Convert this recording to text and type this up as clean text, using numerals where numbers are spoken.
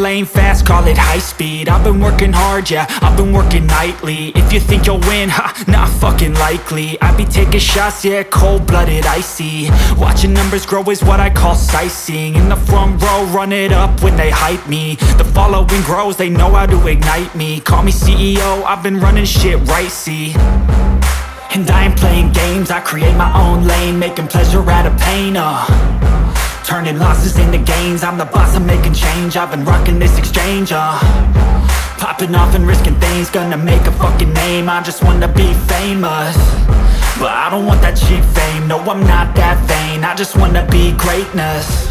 lane fast, call it high speed. I've been working hard, yeah, I've been working nightly. If you think you'll win, ha, not fucking likely. I be taking shots, yeah, cold-blooded, icy. Watching numbers grow is what I call sightseeing. In the front row, run it up when they hype me. The following grows, they know how to ignite me. Call me CEO, I've been running shit right, see. And I ain't playing games, I create my own lane, making pleasure out of pain, turning losses into gains. I'm the boss, I'm making change. I've been rocking this exchange, popping off and risking things. Gonna make a fucking name. I just wanna be famous, but I don't want that cheap fame. No, I'm not that vain. I just wanna be greatness.